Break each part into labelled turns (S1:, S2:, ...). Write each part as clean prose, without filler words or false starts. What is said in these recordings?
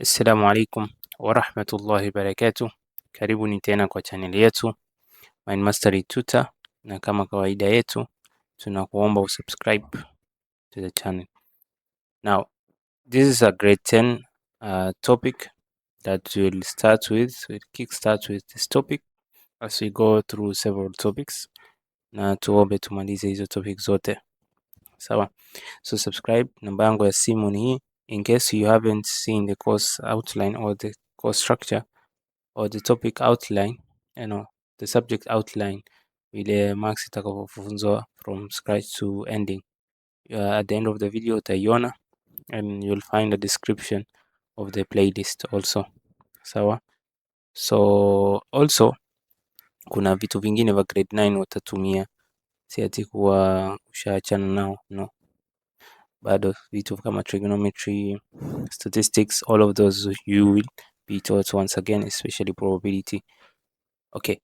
S1: Assalamu alaikum warahmatullahi wabarakatuh. Karibuni tena kwa chaneli yetu Mind Mastery Tutor, na kama kawaida yetu tunakuomba usubscribe to the channel. Now this is a grade 10 topic that we'll kickstart with this topic as we go through several topics, na tuombe tumalize hizo topic zote, sawa? So subscribe. Namba yangu ya simu ni hii. In case you haven't seen the course outline or the course structure or the topic outline, the subject outline, vile marks itakavyofunzwa from scratch to ending, at the end of the video utaiona, and you'll find a description of the playlist also, sawa? So also kuna vitu vingine vya grade 9 watatumia, si ati kuwa ushaachana nao, no. Bado vitu kama trigonometry, statistics, all of those you will be taught once again, especially probability. Okay,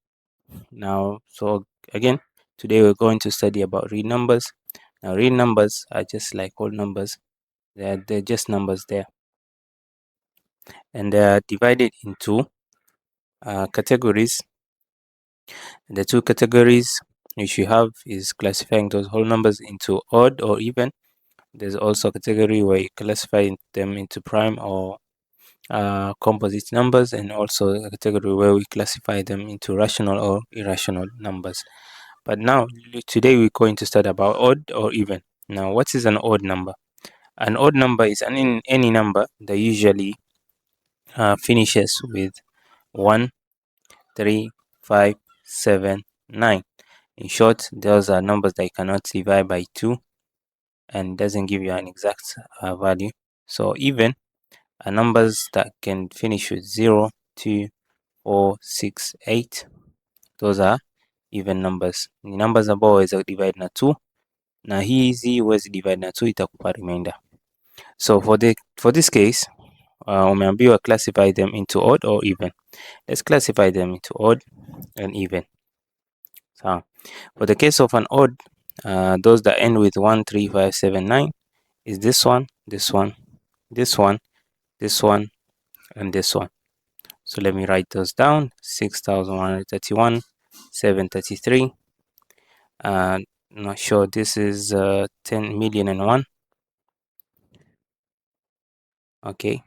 S1: now so again today we're going to study about real numbers. Now real numbers are just like all numbers. They're just numbers there, and they are divided into categories. The two categories which you have is classifying those whole numbers into odd or even. There's also a category where you classify them into prime or composite numbers, and also a category where we classify them into rational or irrational numbers. But now today we're going to start about odd or even. Now what is an odd number? An odd number is any number that usually finishes with 1, 3, 5, 7, 9. In short, those are numbers that you cannot divide by 2 and doesn't give you an exact value. So even are numbers that can finish with 0, 2, 4, 6, 8. Those are even numbers. Ni numbers ambao waweza divide na 2, na hizi huwezi divide na 2, itakupa remainder. So for this case umeambiwa classify them into odd or even. Let's classify them into odd and even. So for the case of an odd, those that end with 1, 3, 5, 7, 9 is this one, this one, this one, this one, and this one. So let me write those down. 6,131, 733. Not sure, this is 10,000,001. Okay,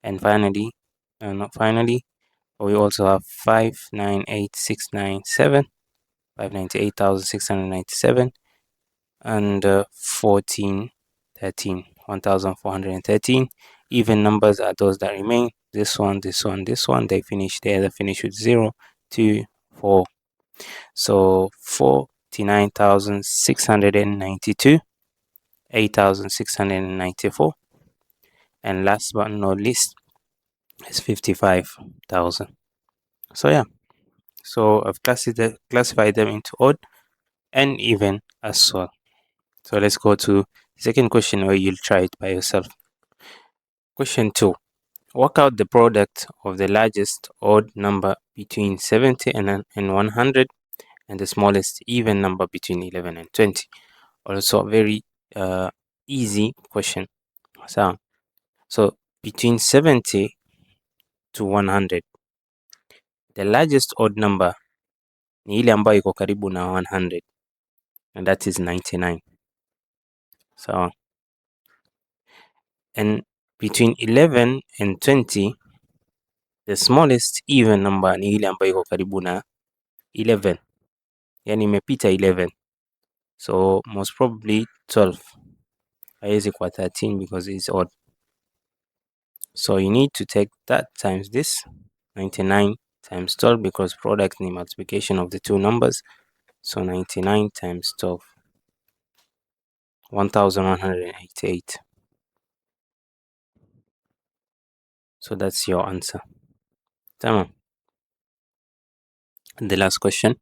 S1: and finally, not finally, we also have 598,697, 598,697, and 1413, 1,413. Even numbers are those that remain. This one, this one, this one, they finish there. They finish with 0, 2, 4. So 49,692, 8,694, and last but not least is 55,000. So yeah, so I've classified them into odd and even as well. So let's go to the second question where you'll try it by yourself. Question 2. Work out the product of the largest odd number between 70 and 100 and the smallest even number between 11 and 20. Also a very easy question. So between 70 to 100, the largest odd number ni ile ambayo iko karibu na 100, and that is 99. So and between 11 and 20, the smallest even number ni ile ambayo iko karibu na 11, yani imepita 11. So most probably 12. Haiwezi kuwa 13 because it's odd. So you need to take that times this, 99 times 12, because product ni multiplication of the two numbers. So 99 times 12, 1,188. So that's your answer. Tamam. And the last question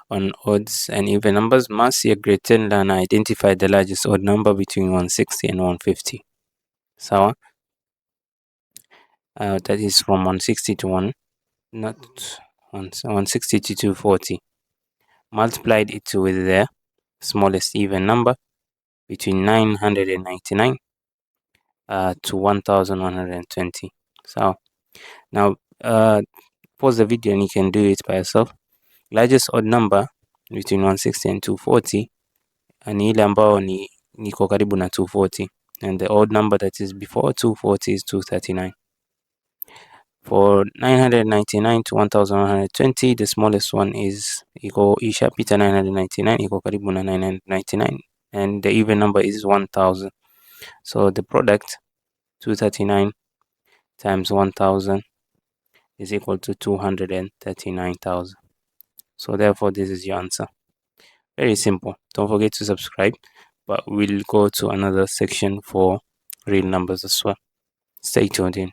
S1: on odds and even numbers. Must a grade 10 learner identify the largest odd number between 160 and 150. Sawa? That is from 160 to 160 to 240. Multiplied it with the smallest even number between 999 to 1120. So now pause the video and you can do it by yourself. Largest odd number between 160 and 240 ni ile ambao niko karibu na 240, and the odd number that is before 240 is 239. For 999 to 1120, the smallest one is ishapita 999, iko karibu na 999, and the even number is 1000. So the product 239 times 1000 is equal to 239,000. So therefore this is your answer. Very simple. Don't forget to subscribe, but we'll go to another section for real numbers as well. Stay tuned in.